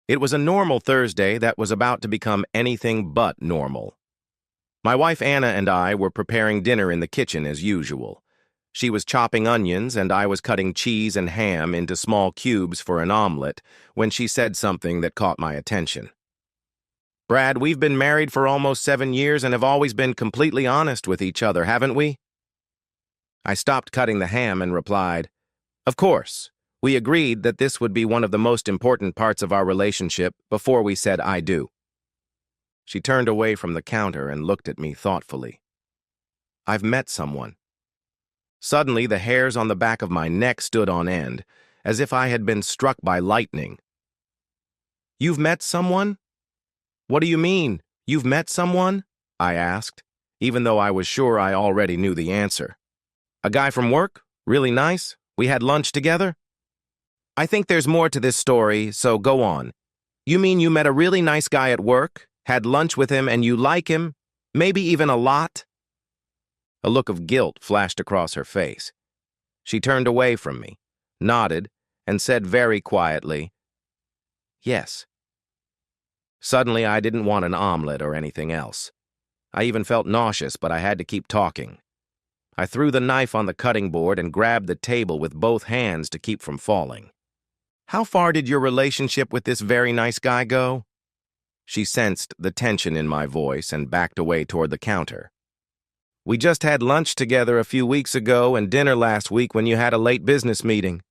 It was a normal Thursday that was about to become anything but normal. My wife Anna and I were preparing dinner in the kitchen as usual. She was chopping onions and I was cutting cheese and ham into small cubes for an omelet when she said something that caught my attention. "Brad, we've been married for almost 7 years and have always been completely honest with each other, haven't we?" I stopped cutting the ham and replied, "Of course. We agreed that this would be one of the most important parts of our relationship before we said I do." She turned away from the counter and looked at me thoughtfully. "I've met someone." Suddenly, the hairs on the back of my neck stood on end, as if I had been struck by lightning. "You've met someone? What do you mean, you've met someone?" I asked, even though I was sure I already knew the answer. "A guy from work? Really nice? We had lunch together?" "I think there's more to this story, so go on. You mean you met a really nice guy at work, had lunch with him, and you like him? Maybe even a lot?" A look of guilt flashed across her face. She turned away from me, nodded, and said very quietly, "Yes." Suddenly, I didn't want an omelet or anything else. I even felt nauseous, but I had to keep talking. I threw the knife on the cutting board and grabbed the table with both hands to keep from falling. "How far did your relationship with this very nice guy go?" She sensed the tension in my voice and backed away toward the counter. "We just had lunch together a few weeks ago and dinner last week when you had a late business meeting."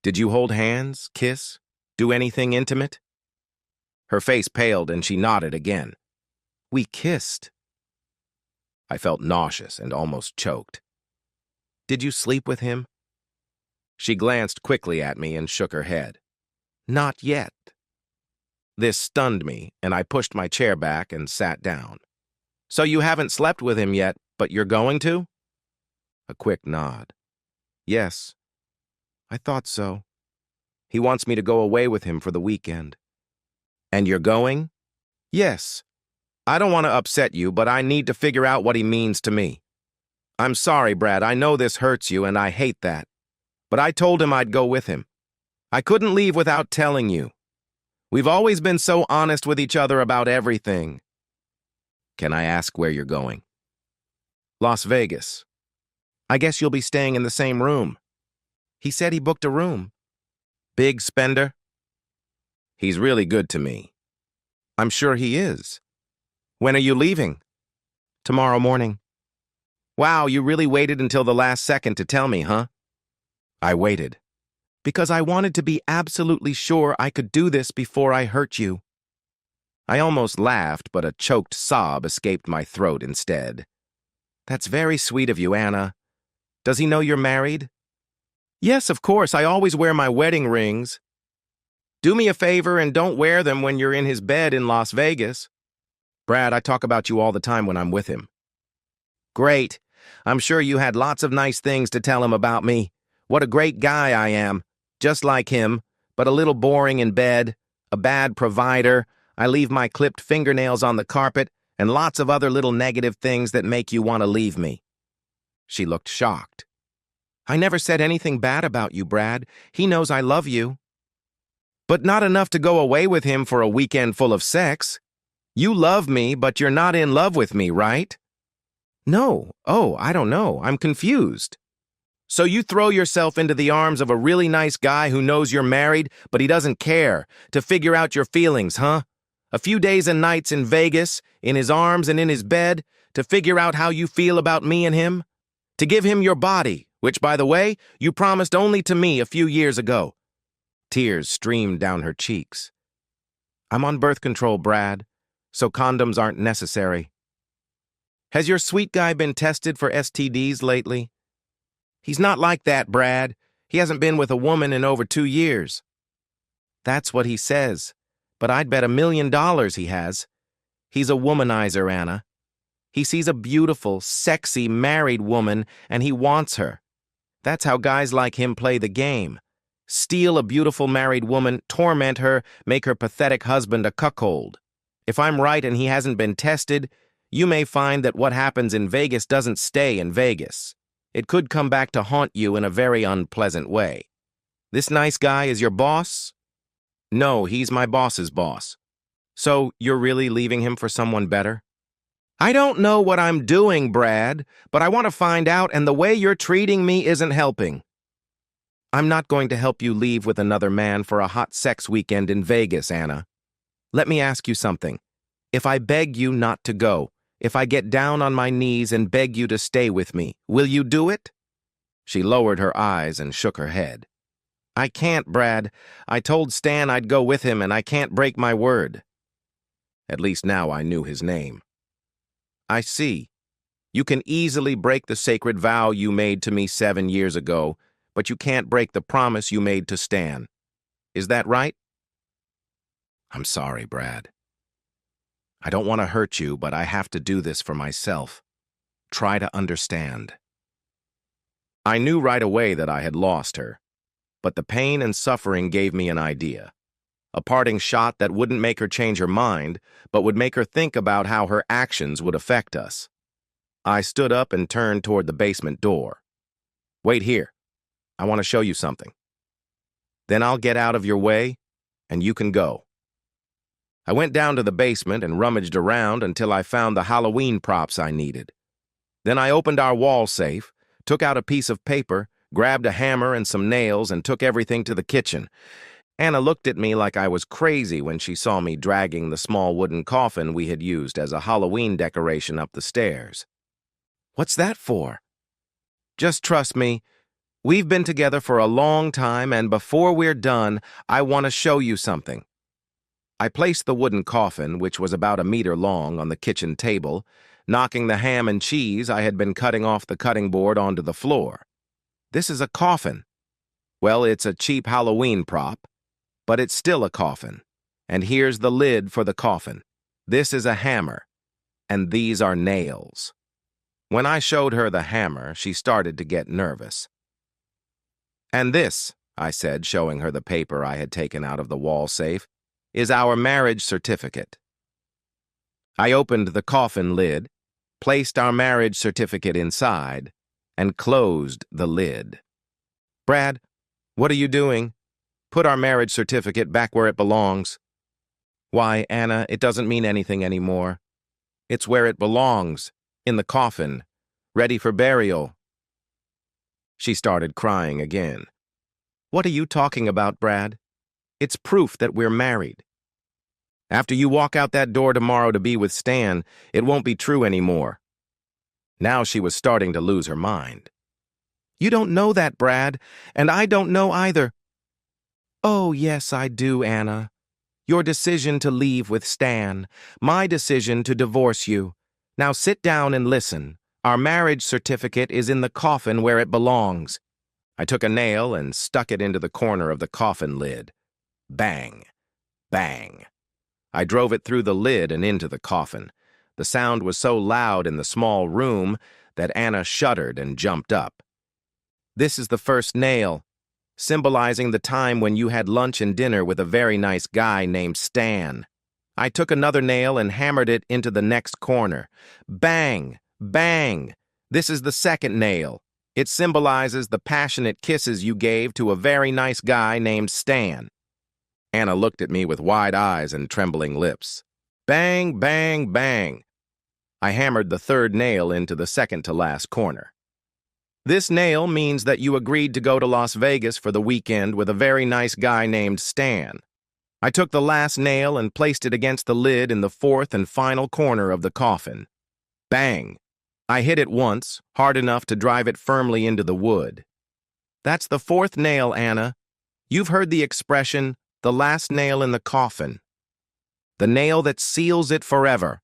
"Did you hold hands, kiss, do anything intimate?" Her face paled and she nodded again. "We kissed." I felt nauseous and almost choked. "Did you sleep with him?" She glanced quickly at me and shook her head. "Not yet." This stunned me, and I pushed my chair back and sat down. "So you haven't slept with him yet, but you're going to?" A quick nod. "Yes. I thought so. He wants me to go away with him for the weekend." "And you're going?" "Yes. I don't want to upset you, but I need to figure out what he means to me. I'm sorry, Brad, I know this hurts you, and I hate that. But I told him I'd go with him. I couldn't leave without telling you. We've always been so honest with each other about everything." "Can I ask where you're going?" "Las Vegas. I guess you'll be staying in the same room." "He said he booked a room." "Big spender?" "He's really good to me." "I'm sure he is. When are you leaving?" "Tomorrow morning." "Wow, you really waited until the last second to tell me, huh?" "I waited because I wanted to be absolutely sure I could do this before I hurt you." I almost laughed, but a choked sob escaped my throat instead. "That's very sweet of you, Anna. Does he know you're married?" "Yes, of course. I always wear my wedding rings." "Do me a favor and don't wear them when you're in his bed in Las Vegas." "Brad, I talk about you all the time when I'm with him." "Great. I'm sure you had lots of nice things to tell him about me. What a great guy I am. Just like him, but a little boring in bed, a bad provider. I leave my clipped fingernails on the carpet, and lots of other little negative things that make you want to leave me." She looked shocked. "I never said anything bad about you, Brad. He knows I love you." "But not enough to go away with him for a weekend full of sex. You love me, but you're not in love with me, right?" "No. Oh, I don't know. I'm confused." "So you throw yourself into the arms of a really nice guy who knows you're married, but he doesn't care, to figure out your feelings, huh? A few days and nights in Vegas, in his arms and in his bed, to figure out how you feel about me and him? To give him your body, which, by the way, you promised only to me a few years ago." Tears streamed down her cheeks. "I'm on birth control, Brad, so condoms aren't necessary." "Has your sweet guy been tested for STDs lately?" "He's not like that, Brad. He hasn't been with a woman in over 2 years." "That's what he says, but I'd bet $1 million he has. He's a womanizer, Anna. He sees a beautiful, sexy, married woman, and he wants her. That's how guys like him play the game. Steal a beautiful married woman, torment her, make her pathetic husband a cuckold. If I'm right and he hasn't been tested, you may find that what happens in Vegas doesn't stay in Vegas. It could come back to haunt you in a very unpleasant way. This nice guy is your boss?" No, he's my boss's boss. So you're really leaving him for someone better? I don't know what I'm doing, Brad, but I want to find out, and the way you're treating me isn't helping. I'm not going to help you leave with another man for a hot sex weekend in Vegas, Anna. Let me ask you something. If I beg you not to go, if I get down on my knees and beg you to stay with me, will you do it? She lowered her eyes and shook her head. I can't, Brad. I told Stan I'd go with him, and I can't break my word. At least now I knew his name. I see. You can easily break the sacred vow you made to me 7 years ago, but you can't break the promise you made to Stan. Is that right? I'm sorry, Brad. I don't want to hurt you, but I have to do this for myself. Try to understand. I knew right away that I had lost her, but the pain and suffering gave me an idea. A parting shot that wouldn't make her change her mind, but would make her think about how her actions would affect us. I stood up and turned toward the basement door. Wait here. I want to show you something. Then I'll get out of your way, and you can go. I went down to the basement and rummaged around until I found the Halloween props I needed. Then I opened our wall safe, took out a piece of paper, grabbed a hammer and some nails, and took everything to the kitchen. Anna looked at me like I was crazy when she saw me dragging the small wooden coffin we had used as a Halloween decoration up the stairs. What's that for? Just trust me. We've been together for a long time, and before we're done, I want to show you something. I placed the wooden coffin, which was about 1 meter long, on the kitchen table, knocking the ham and cheese I had been cutting off the cutting board onto the floor. This is a coffin. Well, it's a cheap Halloween prop, but it's still a coffin. And here's the lid for the coffin. This is a hammer, and these are nails. When I showed her the hammer, she started to get nervous. And this, I said, showing her the paper I had taken out of the wall safe, is our marriage certificate. I opened the coffin lid, placed our marriage certificate inside, and closed the lid. Brad, what are you doing? Put our marriage certificate back where it belongs. Why, Anna, it doesn't mean anything anymore. It's where it belongs, in the coffin, ready for burial. She started crying again. What are you talking about, Brad? It's proof that we're married. After you walk out that door tomorrow to be with Stan, it won't be true anymore. Now she was starting to lose her mind. You don't know that, Brad, and I don't know either. Oh, yes, I do, Anna. Your decision to leave with Stan, my decision to divorce you. Now sit down and listen. Our marriage certificate is in the coffin where it belongs. I took a nail and stuck it into the corner of the coffin lid. Bang, bang. I drove it through the lid and into the coffin. The sound was so loud in the small room that Anna shuddered and jumped up. This is the first nail, symbolizing the time when you had lunch and dinner with a very nice guy named Stan. I took another nail and hammered it into the next corner. Bang, bang. This is the second nail. It symbolizes the passionate kisses you gave to a very nice guy named Stan. Anna looked at me with wide eyes and trembling lips. Bang, bang, bang. I hammered the third nail into the second-to-last corner. This nail means that you agreed to go to Las Vegas for the weekend with a very nice guy named Stan. I took the last nail and placed it against the lid in the fourth and final corner of the coffin. Bang! I hit it once, hard enough to drive it firmly into the wood. That's the fourth nail, Anna. You've heard the expression, the last nail in the coffin. The nail that seals it forever,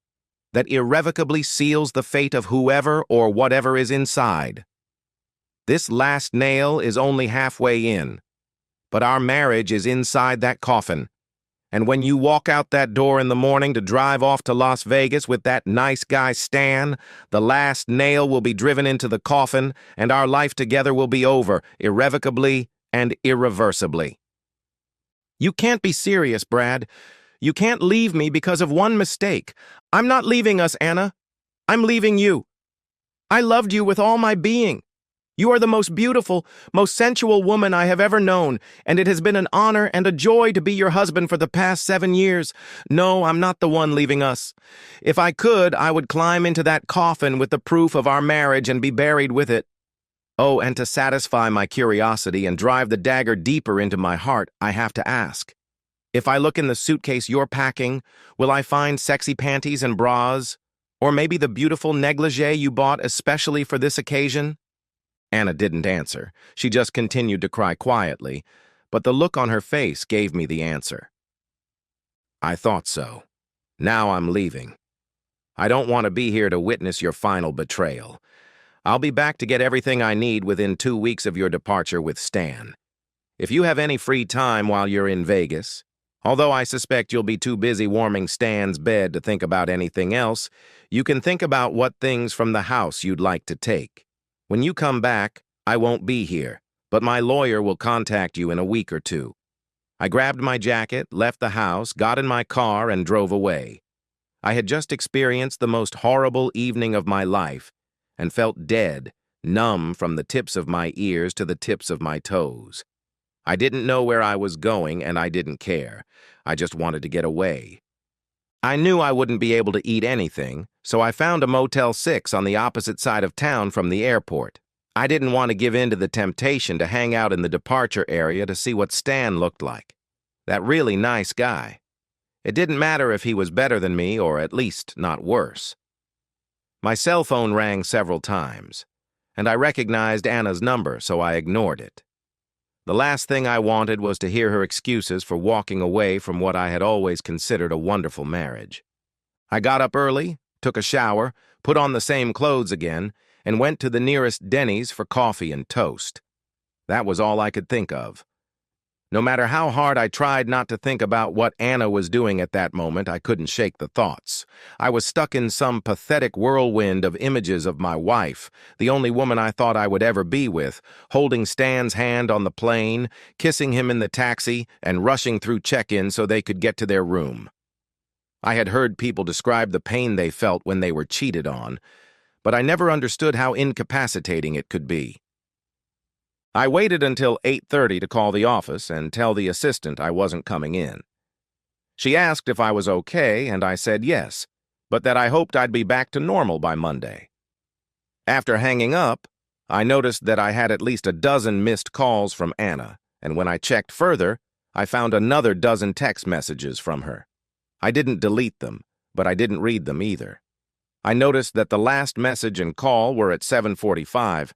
that irrevocably seals the fate of whoever or whatever is inside. This last nail is only halfway in, but our marriage is inside that coffin. And when you walk out that door in the morning to drive off to Las Vegas with that nice guy Stan, the last nail will be driven into the coffin, and our life together will be over, irrevocably and irreversibly. You can't be serious, Brad. You can't leave me because of one mistake. I'm not leaving us, Anna. I'm leaving you. I loved you with all my being. You are the most beautiful, most sensual woman I have ever known, and it has been an honor and a joy to be your husband for the past 7 years. No, I'm not the one leaving us. If I could, I would climb into that coffin with the proof of our marriage and be buried with it. Oh, and to satisfy my curiosity and drive the dagger deeper into my heart, I have to ask. If I look in the suitcase you're packing, will I find sexy panties and bras? Or maybe the beautiful negligee you bought especially for this occasion? Anna didn't answer. She just continued to cry quietly, but the look on her face gave me the answer. I thought so. Now I'm leaving. I don't want to be here to witness your final betrayal. I'll be back to get everything I need within 2 weeks of your departure with Stan. If you have any free time while you're in Vegas, although I suspect you'll be too busy warming Stan's bed to think about anything else, you can think about what things from the house you'd like to take. When you come back, I won't be here, but my lawyer will contact you in a week or two. I grabbed my jacket, left the house, got in my car, and drove away. I had just experienced the most horrible evening of my life and felt dead, numb from the tips of my ears to the tips of my toes. I didn't know where I was going, and I didn't care. I just wanted to get away. I knew I wouldn't be able to eat anything, so I found a Motel 6 on the opposite side of town from the airport. I didn't want to give in to the temptation to hang out in the departure area to see what Stan looked like. That really nice guy. It didn't matter if he was better than me, or at least not worse. My cell phone rang several times, and I recognized Anna's number, so I ignored it. The last thing I wanted was to hear her excuses for walking away from what I had always considered a wonderful marriage. I got up early, took a shower, put on the same clothes again, and went to the nearest Denny's for coffee and toast. That was all I could think of. No matter how hard I tried not to think about what Anna was doing at that moment, I couldn't shake the thoughts. I was stuck in some pathetic whirlwind of images of my wife, the only woman I thought I would ever be with, holding Stan's hand on the plane, kissing him in the taxi, and rushing through check-in so they could get to their room. I had heard people describe the pain they felt when they were cheated on, but I never understood how incapacitating it could be. I waited until 8:30 to call the office and tell the assistant I wasn't coming in. She asked if I was okay, and I said yes, but that I hoped I'd be back to normal by Monday. After hanging up, I noticed that I had at least a dozen missed calls from Anna, and when I checked further, I found another dozen text messages from her. I didn't delete them, but I didn't read them either. I noticed that the last message and call were at 7:45,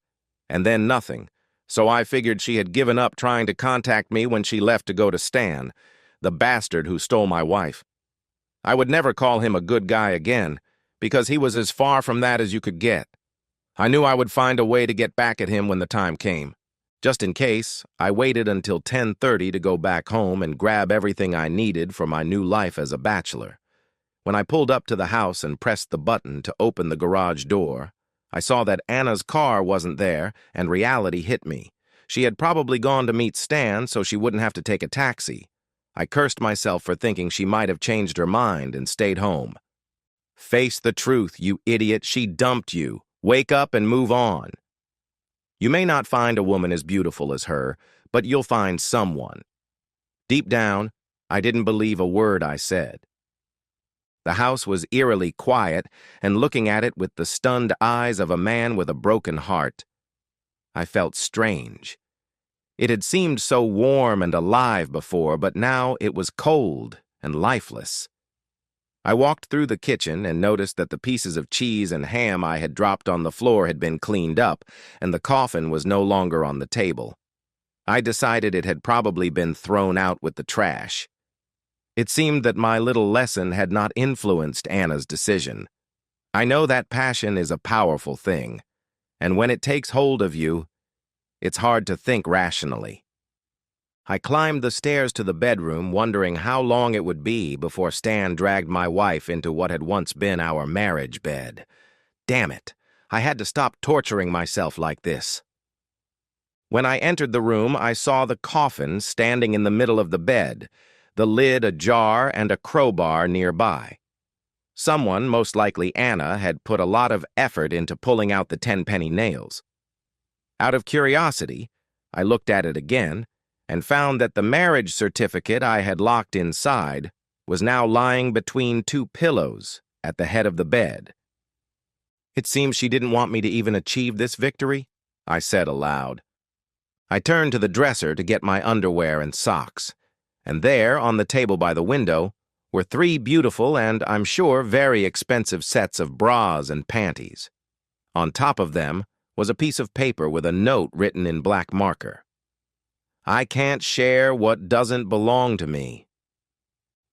and then nothing. So I figured she had given up trying to contact me when she left to go to Stan, the bastard who stole my wife. I would never call him a good guy again, because he was as far from that as you could get. I knew I would find a way to get back at him when the time came. Just in case, I waited until 10:30 to go back home and grab everything I needed for my new life as a bachelor. When I pulled up to the house and pressed the button to open the garage door, I saw that Anna's car wasn't there, and reality hit me. She had probably gone to meet Stan so she wouldn't have to take a taxi. I cursed myself for thinking she might have changed her mind and stayed home. Face the truth, you idiot. She dumped you. Wake up and move on. You may not find a woman as beautiful as her, but you'll find someone. Deep down, I didn't believe a word I said. The house was eerily quiet, and looking at it with the stunned eyes of a man with a broken heart, I felt strange. It had seemed so warm and alive before, but now it was cold and lifeless. I walked through the kitchen and noticed that the pieces of cheese and ham I had dropped on the floor had been cleaned up, and the coffin was no longer on the table. I decided it had probably been thrown out with the trash. It seemed that my little lesson had not influenced Anna's decision. I know that passion is a powerful thing, and when it takes hold of you, it's hard to think rationally. I climbed the stairs to the bedroom, wondering how long it would be before Stan dragged my wife into what had once been our marriage bed. Damn it, I had to stop torturing myself like this. When I entered the room, I saw the coffin standing in the middle of the bed, the lid ajar and a crowbar nearby. Someone, most likely Anna, had put a lot of effort into pulling out the 10-penny nails. Out of curiosity, I looked at it again and found that the marriage certificate I had locked inside was now lying between two pillows at the head of the bed. It seems she didn't want me to even achieve this victory, I said aloud. I turned to the dresser to get my underwear and socks, and there, on the table by the window, were 3 beautiful and, I'm sure, very expensive sets of bras and panties. On top of them was a piece of paper with a note written in black marker. I can't share what doesn't belong to me.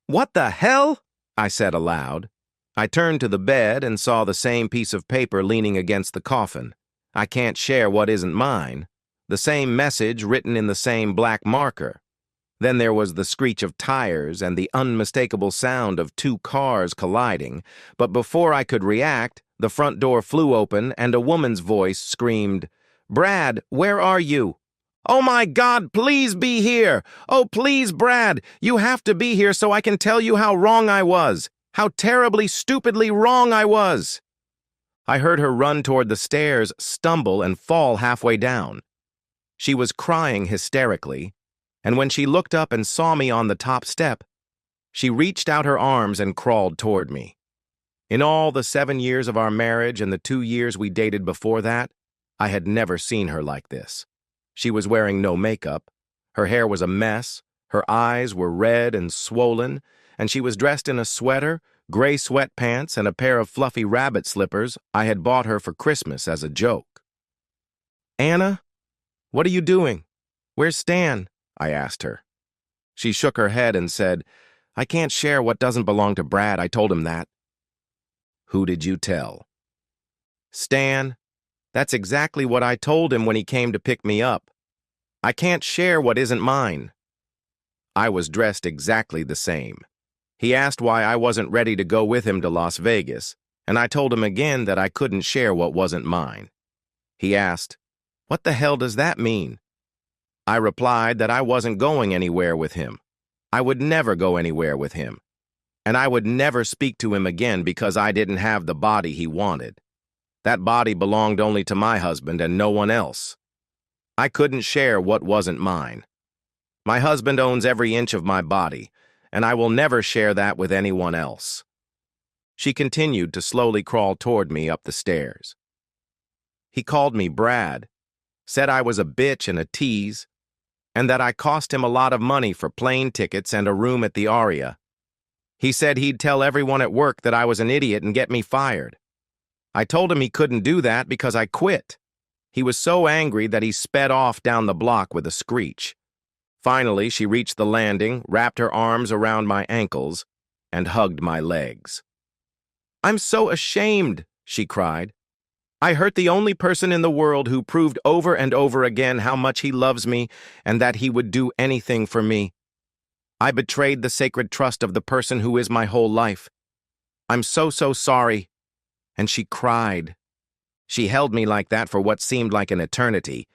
What the hell? I said aloud. I turned to the bed and saw the same piece of paper leaning against the coffin. I can't share what isn't mine. The same message written in the same black marker. Then there was the screech of tires and the unmistakable sound of 2 cars colliding, but before I could react, the front door flew open and a woman's voice screamed, "Brad, where are you? Oh my God, please be here! Oh please, Brad, you have to be here so I can tell you how wrong I was, how terribly, stupidly wrong I was." I heard her run toward the stairs, stumble, and fall halfway down. She was crying hysterically, and when she looked up and saw me on the top step, she reached out her arms and crawled toward me. In all the 7 years of our marriage and the 2 years we dated before that, I had never seen her like this. She was wearing no makeup, her hair was a mess, her eyes were red and swollen, and she was dressed in a sweater, gray sweatpants, and a pair of fluffy rabbit slippers I had bought her for Christmas as a joke. "Anna, what are you doing? Where's Stan?" I asked her. She shook her head and said, "I can't share what doesn't belong to Brad. I told him that." "Who did you tell?" "Stan. That's exactly what I told him when he came to pick me up. I can't share what isn't mine." I was dressed exactly the same. He asked why I wasn't ready to go with him to Las Vegas, and I told him again that I couldn't share what wasn't mine. He asked, "What the hell does that mean?" I replied that I wasn't going anywhere with him. I would never go anywhere with him. And I would never speak to him again because I didn't have the body he wanted. That body belonged only to my husband and no one else. I couldn't share what wasn't mine. My husband owns every inch of my body, and I will never share that with anyone else. She continued to slowly crawl toward me up the stairs. He called me Brad, said I was a bitch and a tease, and that I cost him a lot of money for plane tickets and a room at the Aria. He said he'd tell everyone at work that I was an idiot and get me fired. I told him he couldn't do that because I quit. He was so angry that he sped off down the block with a screech. Finally, she reached the landing, wrapped her arms around my ankles, and hugged my legs. "I'm so ashamed," she cried. "I hurt the only person in the world who proved over and over again how much he loves me and that he would do anything for me. I betrayed the sacred trust of the person who is my whole life. I'm so sorry." And she cried. She held me like that for what seemed like an eternity,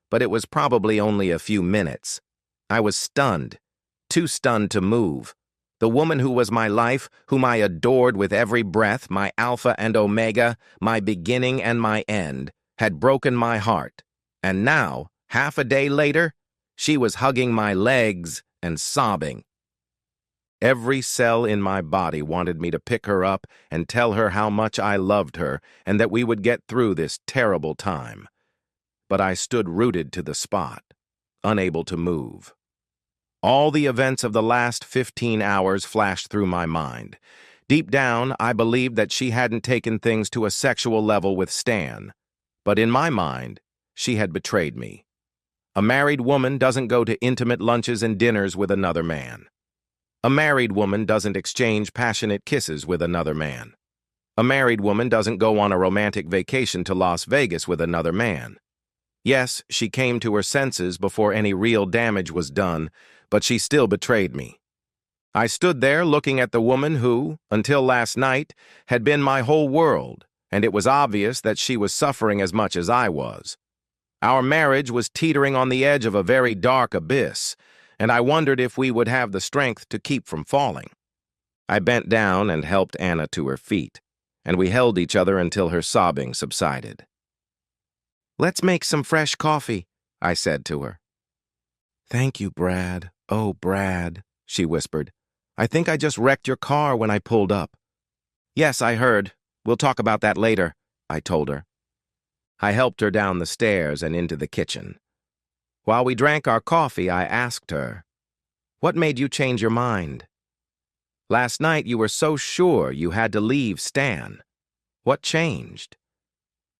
but it was probably only a few minutes. I was stunned, too stunned to move. The woman who was my life, whom I adored with every breath, my alpha and omega, my beginning and my end, had broken my heart. And now, half a day later, she was hugging my legs and sobbing. Every cell in my body wanted me to pick her up and tell her how much I loved her and that we would get through this terrible time. But I stood rooted to the spot, unable to move. All the events of the last 15 hours flashed through my mind. Deep down, I believed that she hadn't taken things to a sexual level with Stan. But in my mind, she had betrayed me. A married woman doesn't go to intimate lunches and dinners with another man. A married woman doesn't exchange passionate kisses with another man. A married woman doesn't go on a romantic vacation to Las Vegas with another man. Yes, she came to her senses before any real damage was done, but she still betrayed me. I stood there looking at the woman who, until last night, had been my whole world, and it was obvious that she was suffering as much as I was. Our marriage was teetering on the edge of a very dark abyss, and I wondered if we would have the strength to keep from falling. I bent down and helped Anna to her feet, and we held each other until her sobbing subsided. Let's make some fresh coffee, I said to her. Thank you, Brad. Oh, Brad, she whispered. I think I just wrecked your car when I pulled up. Yes, I heard. We'll talk about that later, I told her. I helped her down the stairs and into the kitchen. While we drank our coffee, I asked her, "What made you change your mind? Last night you were so sure you had to leave Stan. What changed?"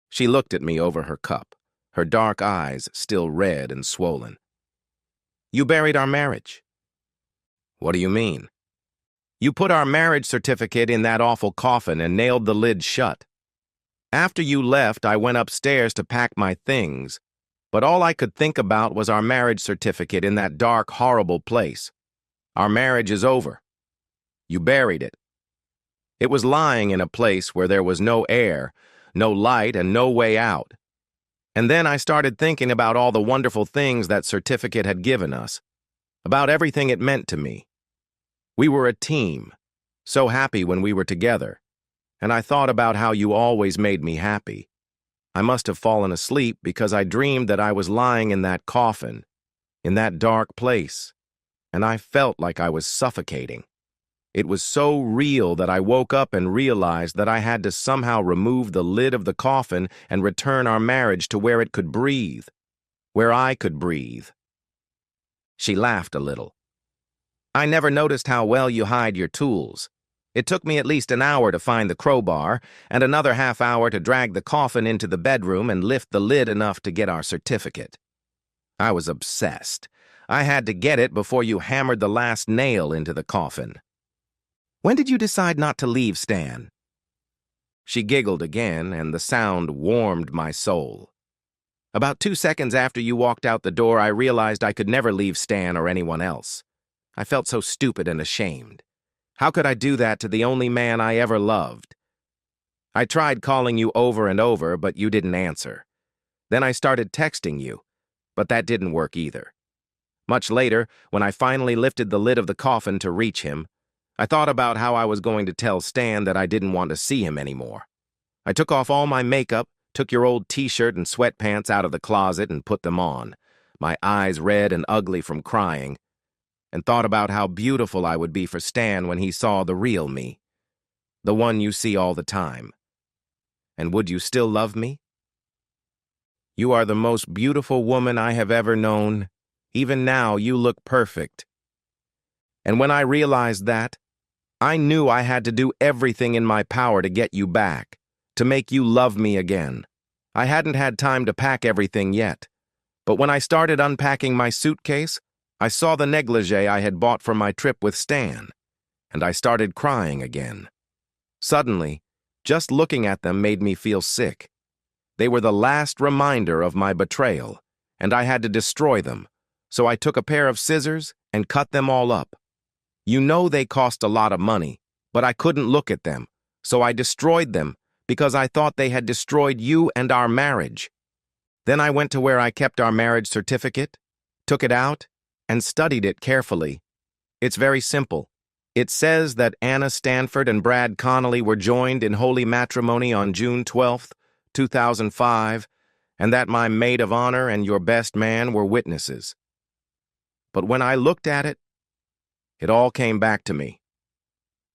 She looked at me over her cup, her dark eyes still red and swollen. You buried our marriage. What do you mean? You put our marriage certificate in that awful coffin and nailed the lid shut. After you left, I went upstairs to pack my things, but all I could think about was our marriage certificate in that dark, horrible place. Our marriage is over. You buried it. It was lying in a place where there was no air, no light, and no way out. And then I started thinking about all the wonderful things that certificate had given us, about everything it meant to me. We were a team, so happy when we were together, and I thought about how you always made me happy. I must have fallen asleep because I dreamed that I was lying in that coffin, in that dark place, and I felt like I was suffocating. It was so real that I woke up and realized that I had to somehow remove the lid of the coffin and return our marriage to where it could breathe, where I could breathe. She laughed a little. I never noticed how well you hide your tools. It took me at least an hour to find the crowbar and another half-hour to drag the coffin into the bedroom and lift the lid enough to get our certificate. I was obsessed. I had to get it before you hammered the last nail into the coffin. When did you decide not to leave Stan? She giggled again, and the sound warmed my soul. About 2 seconds after you walked out the door, I realized I could never leave Stan or anyone else. I felt so stupid and ashamed. How could I do that to the only man I ever loved? I tried calling you over and over, but you didn't answer. Then I started texting you, but that didn't work either. Much later, when I finally lifted the lid of the coffin to reach him, I thought about how I was going to tell Stan that I didn't want to see him anymore. I took off all my makeup, took your old t-shirt and sweatpants out of the closet and put them on, my eyes red and ugly from crying, and thought about how beautiful I would be for Stan when he saw the real me, the one you see all the time. And would you still love me? You are the most beautiful woman I have ever known. Even now, you look perfect. And when I realized that, I knew I had to do everything in my power to get you back, to make you love me again. I hadn't had time to pack everything yet, but when I started unpacking my suitcase, I saw the negligee I had bought for my trip with Stan, and I started crying again. Suddenly, just looking at them made me feel sick. They were the last reminder of my betrayal, and I had to destroy them, so I took a pair of scissors and cut them all up. You know they cost a lot of money, but I couldn't look at them, so I destroyed them because I thought they had destroyed you and our marriage. Then I went to where I kept our marriage certificate, took it out, and studied it carefully. It's very simple. It says that Anna Stanford and Brad Connolly were joined in holy matrimony on June 12th, 2005, and that my maid of honor and your best man were witnesses. But when I looked at it, it all came back to me.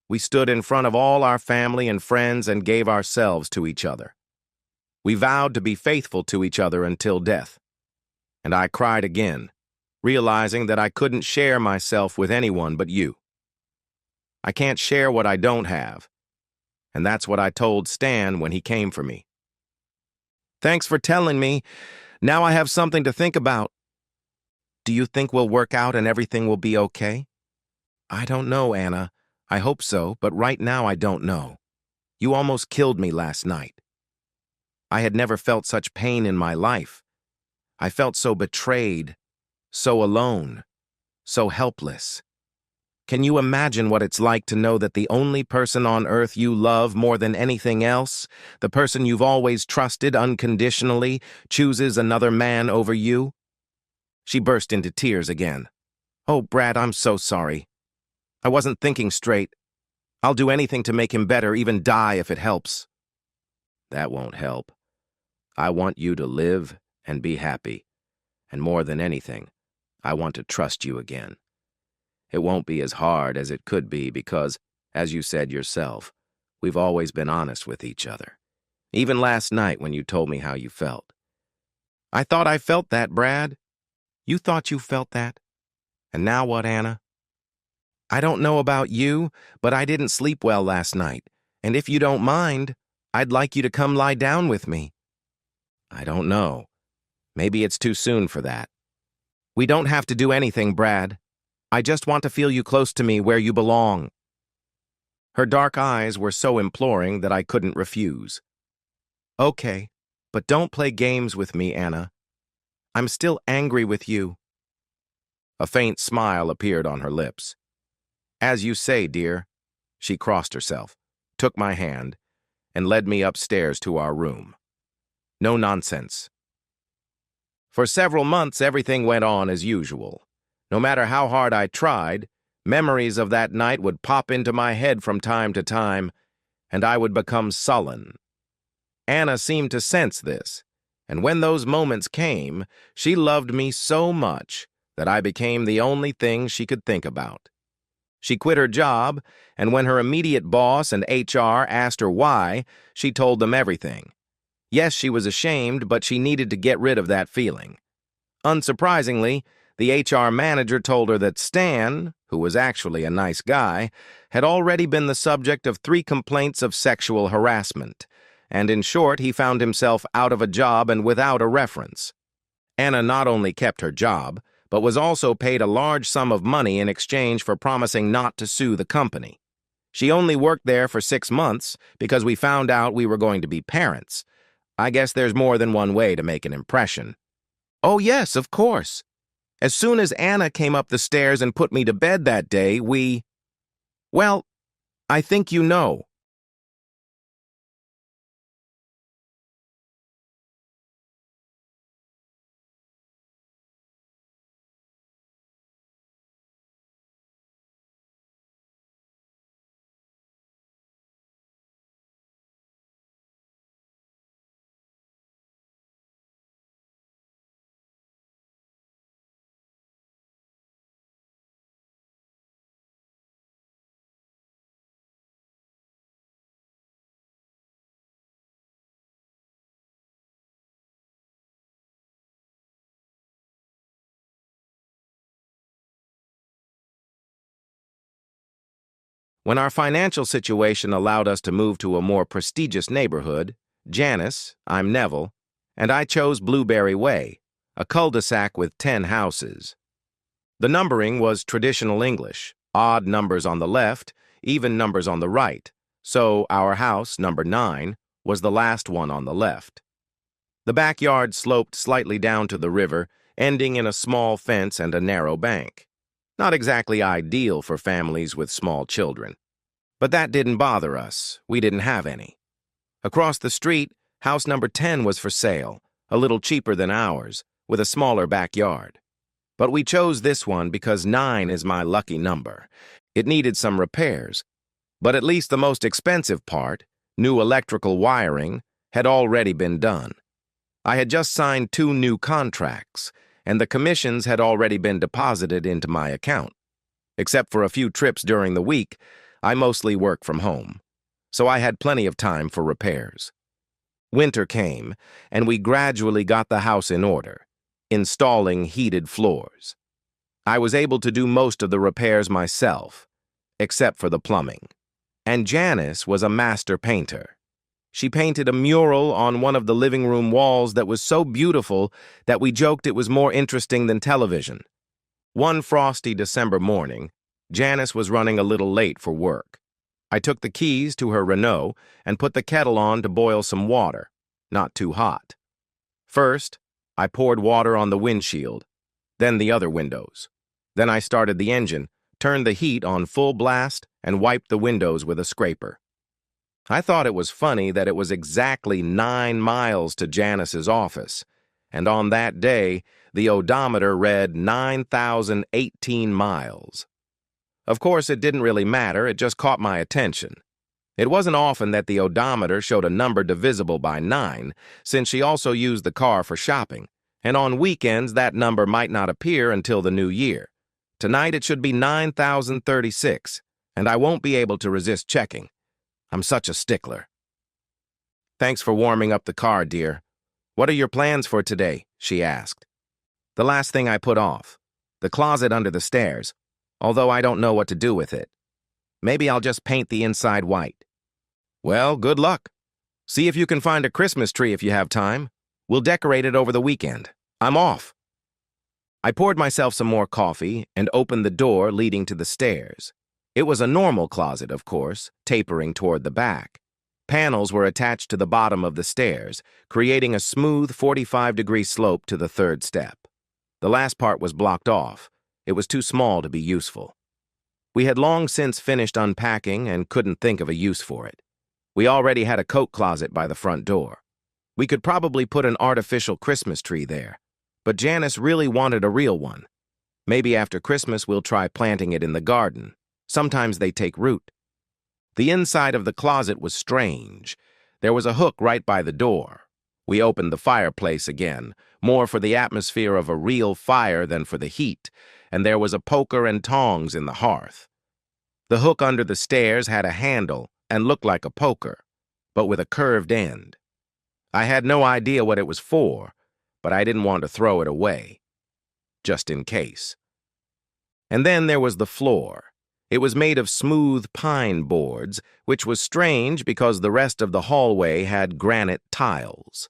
We stood in front of all our family and friends and gave ourselves to each other. We vowed to be faithful to each other until death. And I cried again, realizing that I couldn't share myself with anyone but you. I can't share what I don't have, and that's what I told Stan when he came for me. Thanks for telling me. Now I have something to think about. Do you think we'll work out and everything will be okay? I don't know, Anna. I hope so, but right now I don't know. You almost killed me last night. I had never felt such pain in my life. I felt so betrayed, so alone, so helpless. Can you imagine what it's like to know that the only person on earth you love more than anything else, the person you've always trusted unconditionally, chooses another man over you? She burst into tears again. Oh, Brad, I'm so sorry. I wasn't thinking straight. I'll do anything to make him better, even die if it helps. That won't help. I want you to live and be happy. And more than anything, I want to trust you again. It won't be as hard as it could be because, as you said yourself, we've always been honest with each other. Even last night when you told me how you felt. I thought I felt that, Brad. You thought you felt that? And now what, Anna? I don't know about you, but I didn't sleep well last night. And if you don't mind, I'd like you to come lie down with me. I don't know. Maybe it's too soon for that. We don't have to do anything, Brad. I just want to feel you close to me where you belong. Her dark eyes were so imploring that I couldn't refuse. Okay, but don't play games with me, Anna. I'm still angry with you. A faint smile appeared on her lips. As you say, dear. She crossed herself, took my hand, and led me upstairs to our room. No nonsense. For several months, everything went on as usual. No matter how hard I tried, memories of that night would pop into my head from time to time, and I would become sullen. Anna seemed to sense this, and when those moments came, she loved me so much that I became the only thing she could think about. She quit her job, and when her immediate boss and HR asked her why, she told them everything. Yes, she was ashamed, but she needed to get rid of that feeling. Unsurprisingly, the HR manager told her that Stan, who was actually a nice guy, had already been the subject of 3 complaints of sexual harassment, and in short, he found himself out of a job and without a reference. Anna not only kept her job, but was also paid a large sum of money in exchange for promising not to sue the company. She only worked there for 6 months because we found out we were going to be parents. I guess there's more than one way to make an impression. Oh yes, of course. As soon as Anna came up the stairs and put me to bed that day, well, I think you know. When our financial situation allowed us to move to a more prestigious neighborhood, Janice, I'm Neville, and I chose Blueberry Way, a cul-de-sac with 10 houses. The numbering was traditional English, odd numbers on the left, even numbers on the right, so our house, number 9, was the last one on the left. The backyard sloped slightly down to the river, ending in a small fence and a narrow bank. Not exactly ideal for families with small children. But that didn't bother us. We didn't have any. Across the street, house number 10 was for sale, a little cheaper than ours, with a smaller backyard. But we chose this one because 9 is my lucky number. It needed some repairs, but at least the most expensive part, new electrical wiring, had already been done. I had just signed 2 new contracts, and the commissions had already been deposited into my account. Except for a few trips during the week, I mostly work from home, so I had plenty of time for repairs. Winter came, and we gradually got the house in order, installing heated floors. I was able to do most of the repairs myself, except for the plumbing. And Janice was a master painter. She painted a mural on one of the living room walls that was so beautiful that we joked it was more interesting than television. One frosty December morning, Janice was running a little late for work. I took the keys to her Renault and put the kettle on to boil some water, not too hot. First, I poured water on the windshield, then the other windows. Then I started the engine, turned the heat on full blast, and wiped the windows with a scraper. I thought it was funny that it was exactly 9 miles to Janice's office, and on that day, the odometer read 9,018 miles. Of course, it didn't really matter, it just caught my attention. It wasn't often that the odometer showed a number divisible by 9, since she also used the car for shopping, and on weekends that number might not appear until the new year. Tonight it should be 9,036, and I won't be able to resist checking. I'm such a stickler. Thanks for warming up the car, dear. What are your plans for today? She asked. The last thing I put off. The closet under the stairs, although I don't know what to do with it. Maybe I'll just paint the inside white. Well, good luck. See if you can find a Christmas tree if you have time. We'll decorate it over the weekend. I'm off. I poured myself some more coffee and opened the door leading to the stairs. It was a normal closet, of course, tapering toward the back. Panels were attached to the bottom of the stairs, creating a smooth 45-degree slope to the third step. The last part was blocked off. It was too small to be useful. We had long since finished unpacking and couldn't think of a use for it. We already had a coat closet by the front door. We could probably put an artificial Christmas tree there, but Janice really wanted a real one. Maybe after Christmas we'll try planting it in the garden. Sometimes they take root. The inside of the closet was strange. There was a hook right by the door. We opened the fireplace again, more for the atmosphere of a real fire than for the heat, and there was a poker and tongs in the hearth. The hook under the stairs had a handle and looked like a poker, but with a curved end. I had no idea what it was for, but I didn't want to throw it away, just in case. And then there was the floor. It was made of smooth pine boards, which was strange because the rest of the hallway had granite tiles.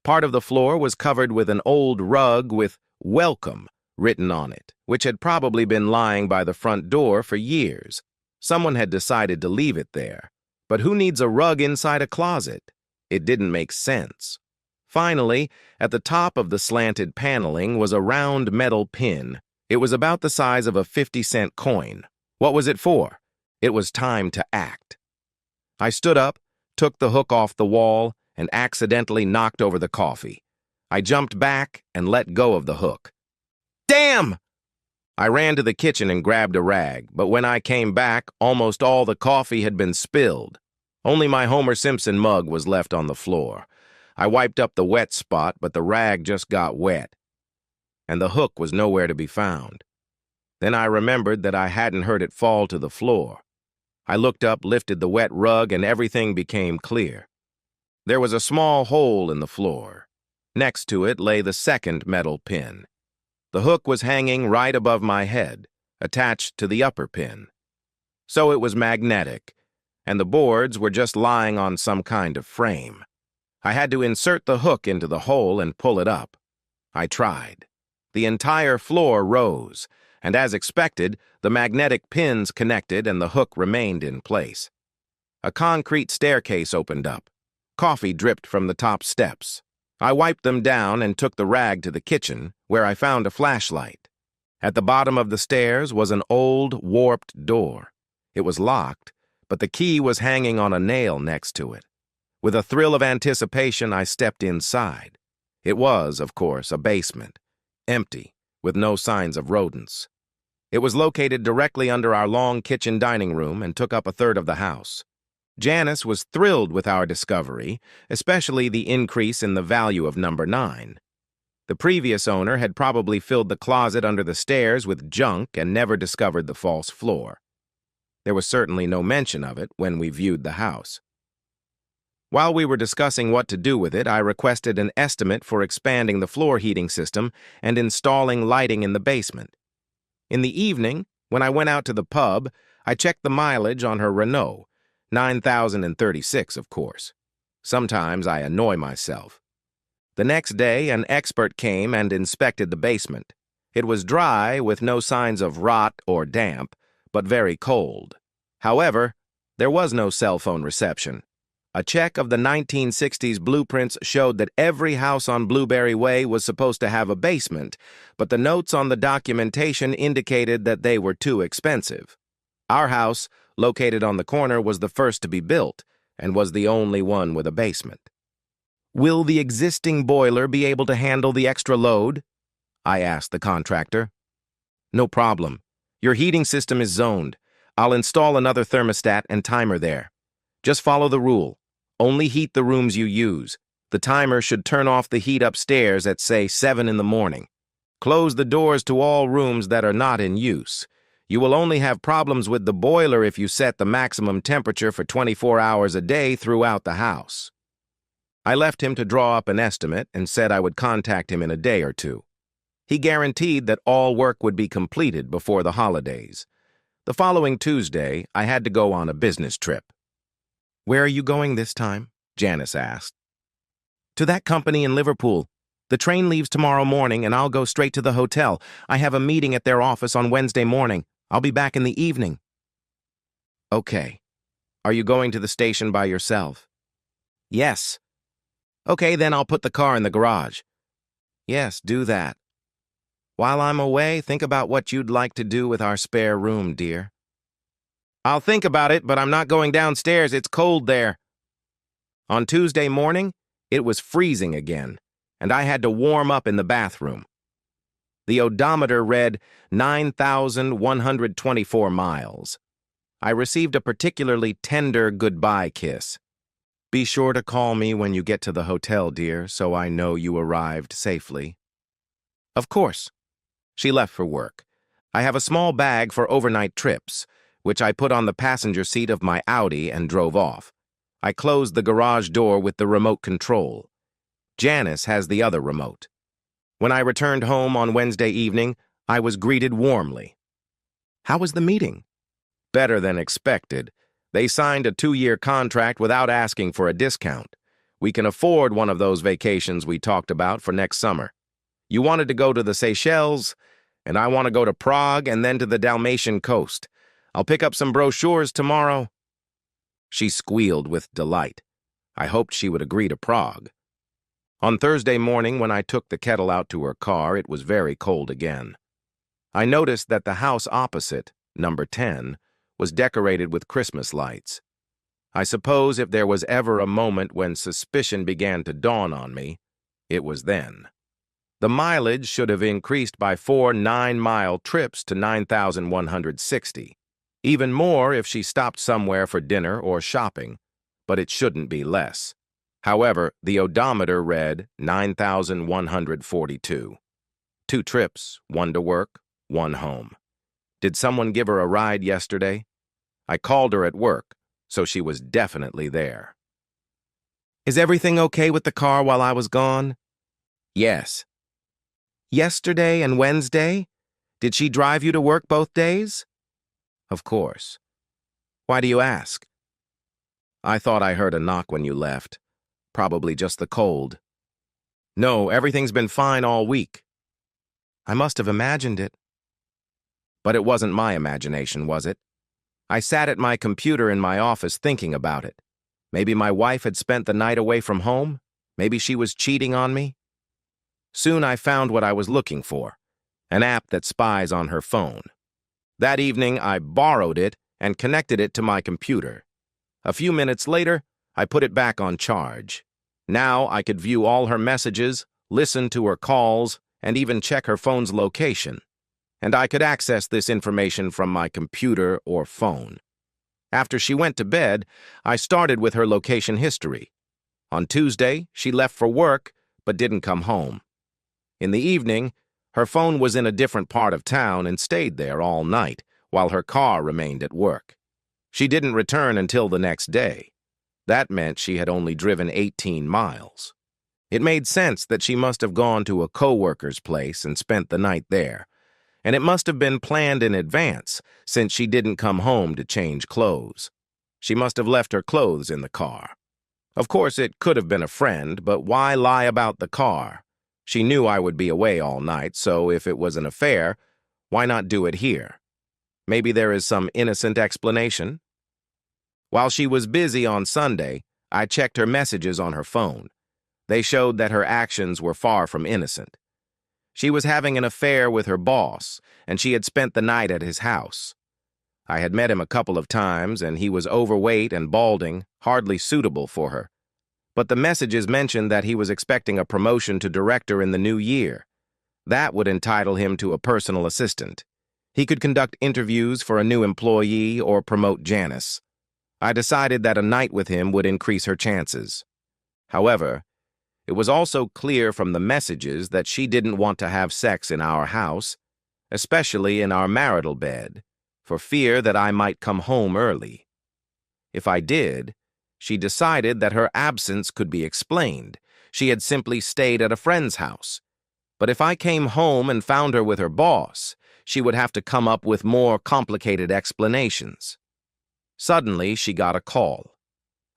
Part of the floor was covered with an old rug with "Welcome" written on it, which had probably been lying by the front door for years. Someone had decided to leave it there. But who needs a rug inside a closet? It didn't make sense. Finally, at the top of the slanted paneling was a round metal pin. It was about the size of a 50-cent coin. What was it for? It was time to act. I stood up, took the hook off the wall, and accidentally knocked over the coffee. I jumped back and let go of the hook. Damn! I ran to the kitchen and grabbed a rag, but when I came back, almost all the coffee had been spilled. Only my Homer Simpson mug was left on the floor. I wiped up the wet spot, but the rag just got wet, and the hook was nowhere to be found. Then I remembered that I hadn't heard it fall to the floor. I looked up, lifted the wet rug, and everything became clear. There was a small hole in the floor. Next to it lay the second metal pin. The hook was hanging right above my head, attached to the upper pin. So it was magnetic, and the boards were just lying on some kind of frame. I had to insert the hook into the hole and pull it up. I tried. The entire floor rose, and as expected, the magnetic pins connected and the hook remained in place. A concrete staircase opened up. Coffee dripped from the top steps. I wiped them down and took the rag to the kitchen, where I found a flashlight. At the bottom of the stairs was an old, warped door. It was locked, but the key was hanging on a nail next to it. With a thrill of anticipation, I stepped inside. It was, of course, a basement, empty, with no signs of rodents. It was located directly under our long kitchen dining room and took up a third of the house. Janice was thrilled with our discovery, especially the increase in the value of number 9. The previous owner had probably filled the closet under the stairs with junk and never discovered the false floor. There was certainly no mention of it when we viewed the house. While we were discussing what to do with it, I requested an estimate for expanding the floor heating system and installing lighting in the basement. In the evening, when I went out to the pub, I checked the mileage on her Renault. 9,036, of course. Sometimes I annoy myself. The next day, an expert came and inspected the basement. It was dry, with no signs of rot or damp, but very cold. However, there was no cell phone reception. A check of the 1960s blueprints showed that every house on Blueberry Way was supposed to have a basement, but the notes on the documentation indicated that they were too expensive. Our house, located on the corner, was the first to be built and was the only one with a basement. Will the existing boiler be able to handle the extra load? I asked the contractor. No problem. Your heating system is zoned. I'll install another thermostat and timer there. Just follow the rule. Only heat the rooms you use. The timer should turn off the heat upstairs at, say, 7 in the morning. Close the doors to all rooms that are not in use. You will only have problems with the boiler if you set the maximum temperature for 24 hours a day throughout the house. I left him to draw up an estimate and said I would contact him in a day or two. He guaranteed that all work would be completed before the holidays. The following Tuesday, I had to go on a business trip. "Where are you going this time?" Janice asked. "To that company in Liverpool. The train leaves tomorrow morning and I'll go straight to the hotel. I have a meeting at their office on Wednesday morning. I'll be back in the evening." "Okay. Are you going to the station by yourself?" "Yes." "Okay, then I'll put the car in the garage." "Yes, do that. While I'm away, think about what you'd like to do with our spare room, dear." "I'll think about it, but I'm not going downstairs. It's cold there." On Tuesday morning, it was freezing again, and I had to warm up in the bathroom. The odometer read 9,124 miles. I received a particularly tender goodbye kiss. "Be sure to call me when you get to the hotel, dear, so I know you arrived safely." "Of course." She left for work. I have a small bag for overnight trips, which I put on the passenger seat of my Audi and drove off. I closed the garage door with the remote control. Janice has the other remote. When I returned home on Wednesday evening, I was greeted warmly. "How was the meeting?" "Better than expected. They signed a 2-year contract without asking for a discount. We can afford one of those vacations we talked about for next summer. You wanted to go to the Seychelles, and I want to go to Prague and then to the Dalmatian coast. I'll pick up some brochures tomorrow." She squealed with delight. I hoped she would agree to Prague. On Thursday morning, when I took the kettle out to her car, it was very cold again. I noticed that the house opposite, number 10, was decorated with Christmas lights. I suppose if there was ever a moment when suspicion began to dawn on me, it was then. The mileage should have increased by 4 9-mile trips to 9,160. Even more if she stopped somewhere for dinner or shopping, but it shouldn't be less. However, the odometer read 9,142. 2 trips, 1 to work, 1 home. Did someone give her a ride yesterday? I called her at work, so she was definitely there. "Is everything okay with the car while I was gone?" "Yes." "Yesterday and Wednesday? Did she drive you to work both days?" "Of course." "Why do you ask?" "I thought I heard a knock when you left. Probably just the cold." "No, everything's been fine all week." "I must have imagined it." "But it wasn't my imagination, was it? I sat at my computer in my office thinking about it. Maybe my wife had spent the night away from home? Maybe she was cheating on me? Soon I found what I was looking for, an app that spies on her phone. That evening, I borrowed it and connected it to my computer. A few minutes later, I put it back on charge. Now I could view all her messages, listen to her calls, and even check her phone's location. And I could access this information from my computer or phone. After she went to bed, I started with her location history. On Tuesday, she left for work, but didn't come home. In the evening, her phone was in a different part of town and stayed there all night, while her car remained at work. She didn't return until the next day. That meant she had only driven 18 miles. It made sense that she must have gone to a coworker's place and spent the night there, and it must have been planned in advance, since she didn't come home to change clothes. She must have left her clothes in the car. Of course, it could have been a friend, but why lie about the car? She knew I would be away all night, so if it was an affair, why not do it here? Maybe there is some innocent explanation? While she was busy on Sunday, I checked her messages on her phone. They showed that her actions were far from innocent. She was having an affair with her boss, and she had spent the night at his house. I had met him a couple of times, and he was overweight and balding, hardly suitable for her. But the messages mentioned that he was expecting a promotion to director in the new year. That would entitle him to a personal assistant. He could conduct interviews for a new employee or promote Janice. I decided that a night with him would increase her chances. However, it was also clear from the messages that she didn't want to have sex in our house, especially in our marital bed, for fear that I might come home early. If I did, she decided that her absence could be explained. She had simply stayed at a friend's house. But if I came home and found her with her boss, she would have to come up with more complicated explanations. Suddenly, she got a call.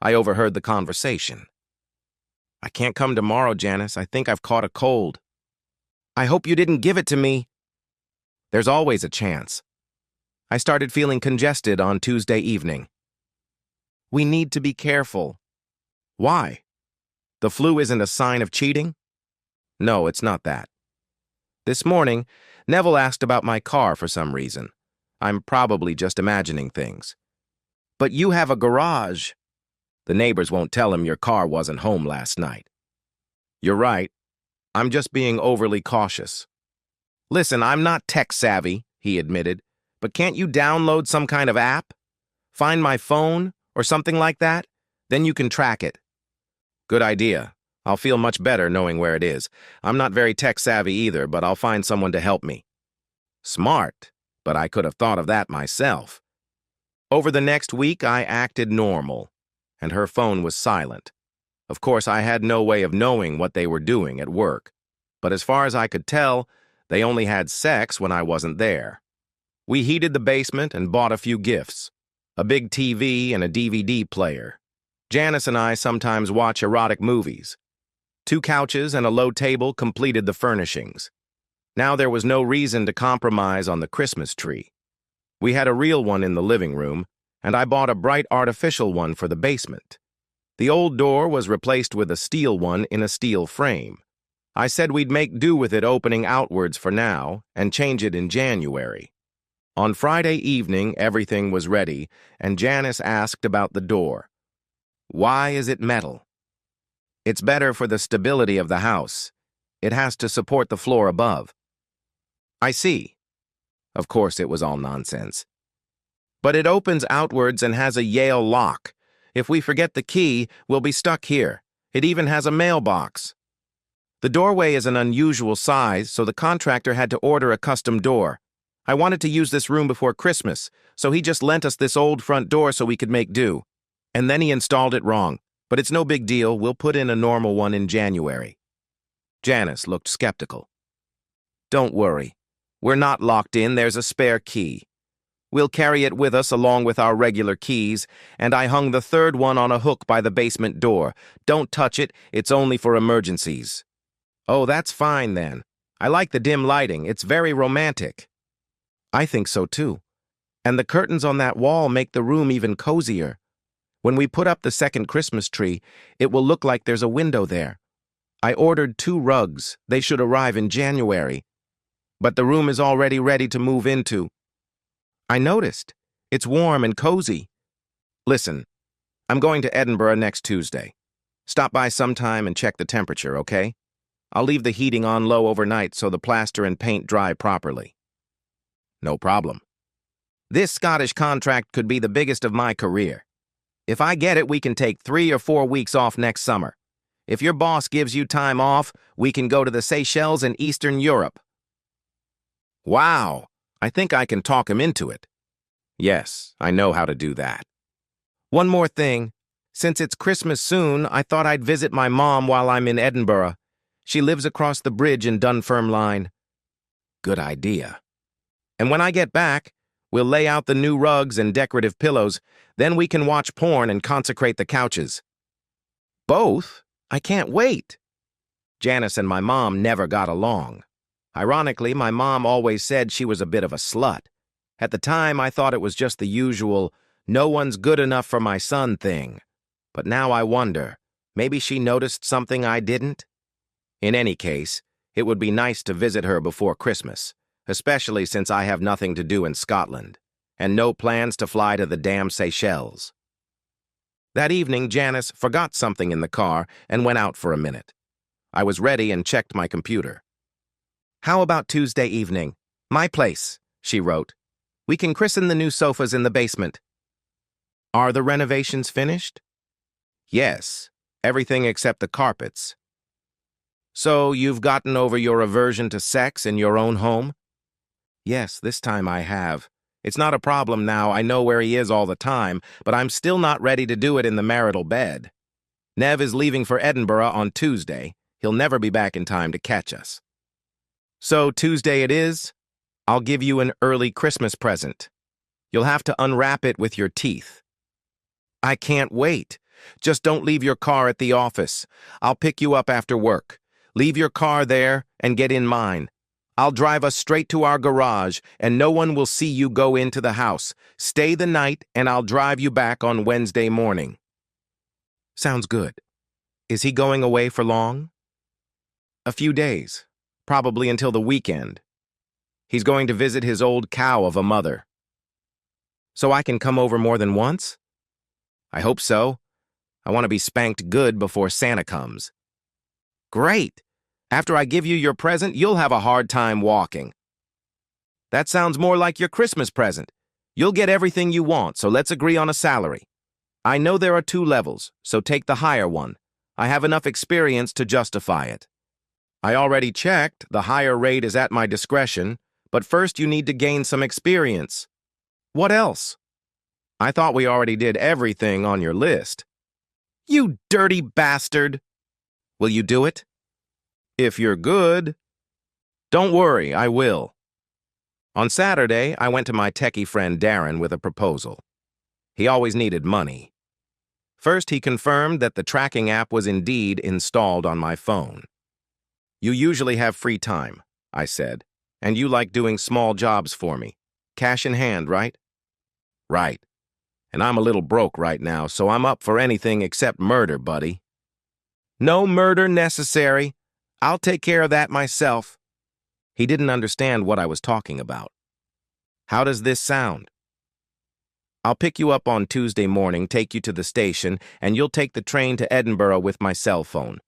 I overheard the conversation. "I can't come tomorrow, Janice. I think I've caught a cold." "I hope you didn't give it to me." "There's always a chance." I started feeling congested on Tuesday evening. "We need to be careful." "Why? The flu isn't a sign of cheating?" "No, it's not that." This morning, Neville asked about my car for some reason. I'm probably just imagining things. "But you have a garage." "The neighbors won't tell him your car wasn't home last night." "You're right. I'm just being overly cautious." "Listen, I'm not tech-savvy," he admitted, "but can't you download some kind of app? Find my phone, or something like that? Then you can track it." "Good idea. I'll feel much better knowing where it is. I'm not very tech-savvy either, but I'll find someone to help me." Smart, but I could have thought of that myself. Over the next week, I acted normal, and her phone was silent. Of course, I had no way of knowing what they were doing at work, but as far as I could tell, they only had sex when I wasn't there. We heated the basement and bought a few gifts, a big TV and a DVD player. Janice and I sometimes watch erotic movies. 2 couches and a low table completed the furnishings. Now there was no reason to compromise on the Christmas tree. We had a real one in the living room, and I bought a bright artificial one for the basement. The old door was replaced with a steel one in a steel frame. I said we'd make do with it opening outwards for now and change it in January. On Friday evening, everything was ready, and Janice asked about the door. "Why is it metal?" "It's better for the stability of the house. It has to support the floor above." "I see." Of course, it was all nonsense. "But it opens outwards and has a Yale lock. If we forget the key, we'll be stuck here. It even has a mailbox." "The doorway is an unusual size, so the contractor had to order a custom door. I wanted to use this room before Christmas, so he just lent us this old front door so we could make do. And then he installed it wrong. But it's no big deal. We'll put in a normal one in January." Janice looked skeptical. "Don't worry. We're not locked in. There's a spare key. We'll carry it with us along with our regular keys, and I hung the 3rd one on a hook by the basement door. Don't touch it. It's only for emergencies." "Oh, that's fine then. I like the dim lighting. It's very romantic." "I think so too. And the curtains on that wall make the room even cozier. When we put up the second Christmas tree, it will look like there's a window there. I ordered 2 rugs. They should arrive in January. But the room is already ready to move into." "I noticed. It's warm and cozy." "Listen, I'm going to Edinburgh next Tuesday. Stop by sometime and check the temperature, okay? I'll leave the heating on low overnight so the plaster and paint dry properly." "No problem." "This Scottish contract could be the biggest of my career. If I get it, we can take 3 or 4 weeks off next summer. If your boss gives you time off, we can go to the Seychelles in Eastern Europe." "Wow, I think I can talk him into it." "Yes, I know how to do that." "One more thing. Since it's Christmas soon, I thought I'd visit my mom while I'm in Edinburgh. She lives across the bridge in Dunfermline." "Good idea." "And when I get back, we'll lay out the new rugs and decorative pillows. Then we can watch porn and consecrate the couches." "Both? I can't wait." Janice and my mom never got along. Ironically, my mom always said she was a bit of a slut. At the time, I thought it was just the usual, "no one's good enough for my son" thing. But now I wonder, maybe she noticed something I didn't? In any case, it would be nice to visit her before Christmas, especially since I have nothing to do in Scotland, and no plans to fly to the damn Seychelles. That evening, Janice forgot something in the car and went out for a minute. I was ready and checked my computer. "How about Tuesday evening? My place," she wrote. "We can christen the new sofas in the basement." Are the renovations finished? Yes, everything except the carpets. So you've gotten over your aversion to sex in your own home? Yes, this time I have. It's not a problem now, I know where he is all the time, but I'm still not ready to do it in the marital bed. Nev is leaving for Edinburgh on Tuesday. He'll never be back in time to catch us. So Tuesday it is. I'll give you an early Christmas present. You'll have to unwrap it with your teeth. I can't wait. Just don't leave your car at the office. I'll pick you up after work. Leave your car there and get in mine. I'll drive us straight to our garage, and no one will see you go into the house. Stay the night, and I'll drive you back on Wednesday morning. Sounds good. Is he going away for long? A few days, probably until the weekend. He's going to visit his old cow of a mother. So I can come over more than once? I hope so. I want to be spanked good before Santa comes. Great! After I give you your present, you'll have a hard time walking. That sounds more like your Christmas present. You'll get everything you want, so let's agree on a salary. I know there are 2 levels, so take the higher one. I have enough experience to justify it. I already checked. The higher rate is at my discretion, but first you need to gain some experience. What else? I thought we already did everything on your list. You dirty bastard! Will you do it? If you're good. Don't worry, I will. On Saturday, I went to my techie friend Darren with a proposal. He always needed money. First, he confirmed that the tracking app was indeed installed on my phone. You usually have free time, I said, and you like doing small jobs for me. Cash in hand, right? Right. And I'm a little broke right now, so I'm up for anything except murder, buddy. No murder necessary. I'll take care of that myself. He didn't understand what I was talking about. How does this sound? I'll pick you up on Tuesday morning, take you to the station, and you'll take the train to Edinburgh with my cell phone.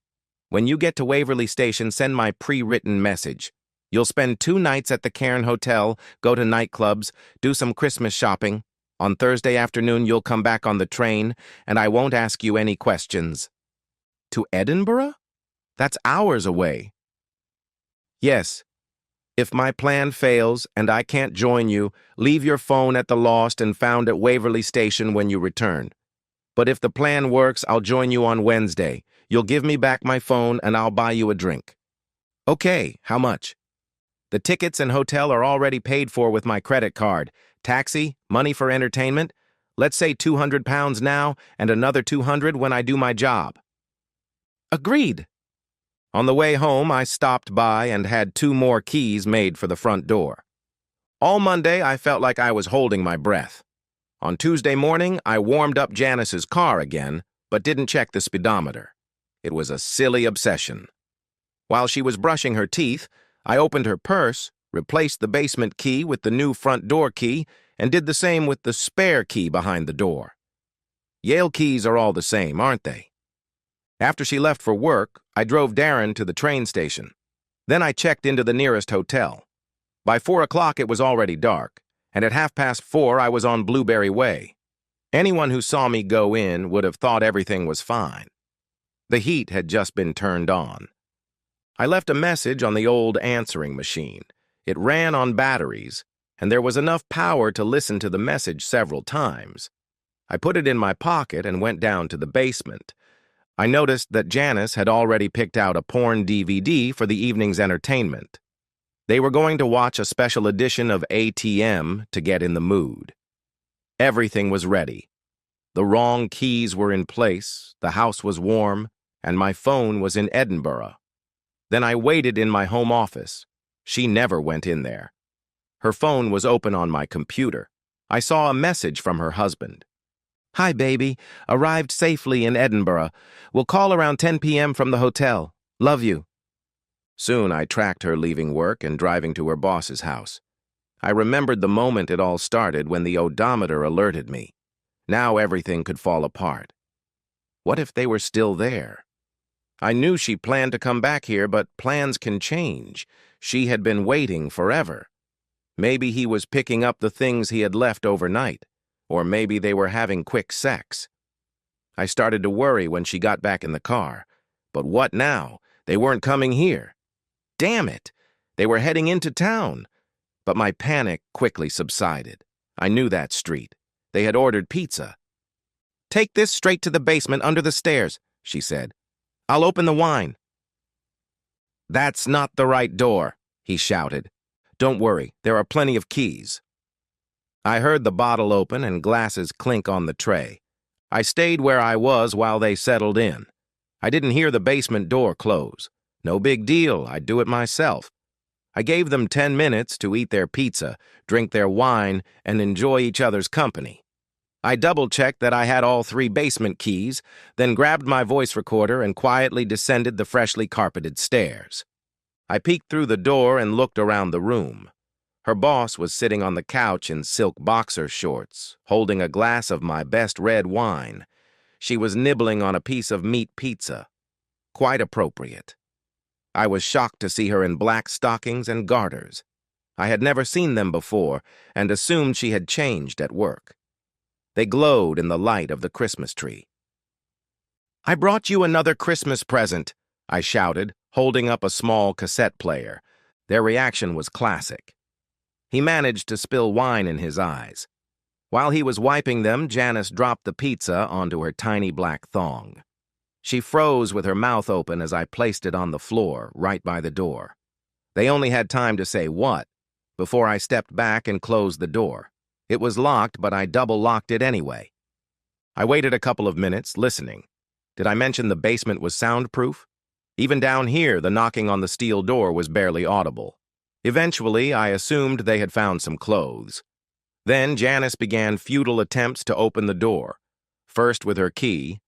When you get to Waverley Station, send my pre-written message. You'll spend 2 nights at the Cairn Hotel, go to nightclubs, do some Christmas shopping. On Thursday afternoon, you'll come back on the train, and I won't ask you any questions. To Edinburgh? That's hours away. Yes. If my plan fails and I can't join you, leave your phone at the lost and found at Waverley Station when you return. But if the plan works, I'll join you on Wednesday. You'll give me back my phone and I'll buy you a drink. Okay, how much? The tickets and hotel are already paid for with my credit card. Taxi, money for entertainment. Let's say £200 now and another 200 when I do my job. Agreed. On the way home, I stopped by and had 2 more keys made for the front door. All Monday, I felt like I was holding my breath. On Tuesday morning, I warmed up Janice's car again, but didn't check the speedometer. It was a silly obsession. While she was brushing her teeth, I opened her purse, replaced the basement key with the new front door key, and did the same with the spare key behind the door. Yale keys are all the same, aren't they? After she left for work, I drove Darren to the train station. Then I checked into the nearest hotel. By 4 o'clock it was already dark, and at 4:30 I was on Blueberry Way. Anyone who saw me go in would have thought everything was fine. The heat had just been turned on. I left a message on the old answering machine. It ran on batteries, and there was enough power to listen to the message several times. I put it in my pocket and went down to the basement. I noticed that Janice had already picked out a porn DVD for the evening's entertainment. They were going to watch a special edition of ATM to get in the mood. Everything was ready. The wrong keys were in place, the house was warm, and my phone was in Edinburgh. Then I waited in my home office. She never went in there. Her phone was open on my computer. I saw a message from her husband. Hi, baby. Arrived safely in Edinburgh. We'll call around 10 p.m. from the hotel. Love you. Soon I tracked her leaving work and driving to her boss's house. I remembered the moment it all started when the odometer alerted me. Now everything could fall apart. What if they were still there? I knew she planned to come back here, but plans can change. She had been waiting forever. Maybe he was picking up the things he had left overnight. Or maybe they were having quick sex. I started to worry when she got back in the car. But what now? They weren't coming here. Damn it! They were heading into town. But my panic quickly subsided. I knew that street. They had ordered pizza. "Take this straight to the basement under the stairs," she said. "I'll open the wine." "That's not the right door," he shouted. "Don't worry, there are plenty of keys." I heard the bottle open and glasses clink on the tray. I stayed where I was while they settled in. I didn't hear the basement door close. No big deal, I'd do it myself. I gave them 10 minutes to eat their pizza, drink their wine, and enjoy each other's company. I double-checked that I had all 3 basement keys, then grabbed my voice recorder and quietly descended the freshly carpeted stairs. I peeked through the door and looked around the room. Her boss was sitting on the couch in silk boxer shorts, holding a glass of my best red wine. She was nibbling on a piece of meat pizza. Quite appropriate. I was shocked to see her in black stockings and garters. I had never seen them before and assumed she had changed at work. They glowed in the light of the Christmas tree. "I brought you another Christmas present," I shouted, holding up a small cassette player. Their reaction was classic. He managed to spill wine in his eyes. While he was wiping them, Janice dropped the pizza onto her tiny black thong. She froze with her mouth open as I placed it on the floor, right by the door. They only had time to say "what" before I stepped back and closed the door. It was locked, but I double-locked it anyway. I waited a couple of minutes, listening. Did I mention the basement was soundproof? Even down here, the knocking on the steel door was barely audible. Eventually, I assumed they had found some clothes. Then Janice began futile attempts to open the door, first with her key,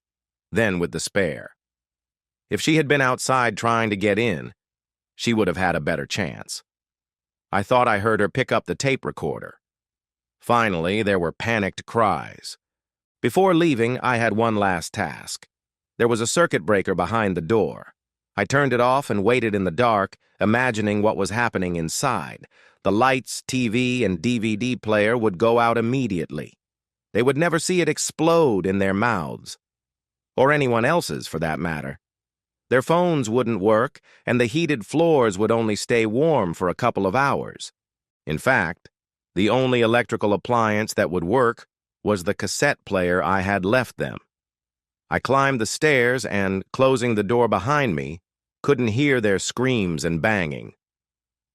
then with the spare. If she had been outside trying to get in, she would have had a better chance. I thought I heard her pick up the tape recorder. Finally, there were panicked cries. Before leaving, I had one last task. There was a circuit breaker behind the door. I turned it off and waited in the dark, imagining what was happening inside. The lights, TV, and DVD player would go out immediately. They would never see it explode in their mouths. Or anyone else's, for that matter. Their phones wouldn't work, and the heated floors would only stay warm for a couple of hours. In fact, the only electrical appliance that would work was the cassette player I had left them. I climbed the stairs and, closing the door behind me, couldn't hear their screams and banging.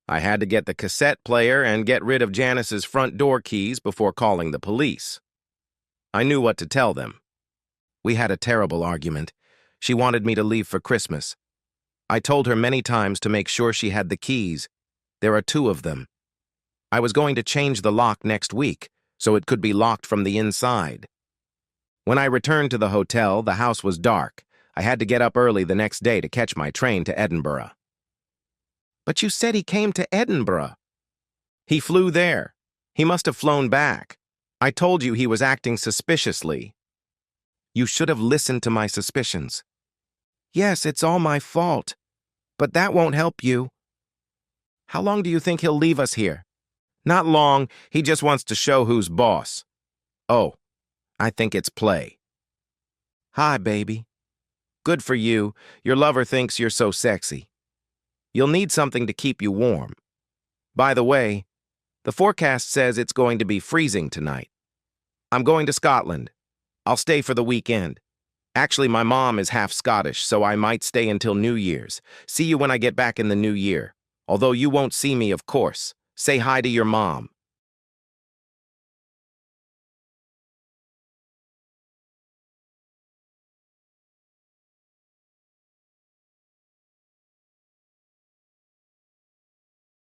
I had to get the cassette player and get rid of Janice's front door keys before calling the police. I knew what to tell them. We had a terrible argument. She wanted me to leave for Christmas. I told her many times to make sure she had the keys. There are 2 of them. I was going to change the lock next week, so it could be locked from the inside. When I returned to the hotel, the house was dark. I had to get up early the next day to catch my train to Edinburgh. "But you said he came to Edinburgh." "He flew there. He must have flown back. I told you he was acting suspiciously." "You should have listened to my suspicions." "Yes, it's all my fault. But that won't help you." "How long do you think he'll leave us here?" "Not long. He just wants to show who's boss." "Oh, I think it's play." "Hi, baby." "Good for you. Your lover thinks you're so sexy. You'll need something to keep you warm. By the way, the forecast says it's going to be freezing tonight. I'm going to Scotland. I'll stay for the weekend. Actually, my mom is half Scottish, so I might stay until New Year's. See you when I get back in the new year. Although you won't see me, of course. Say hi to your mom.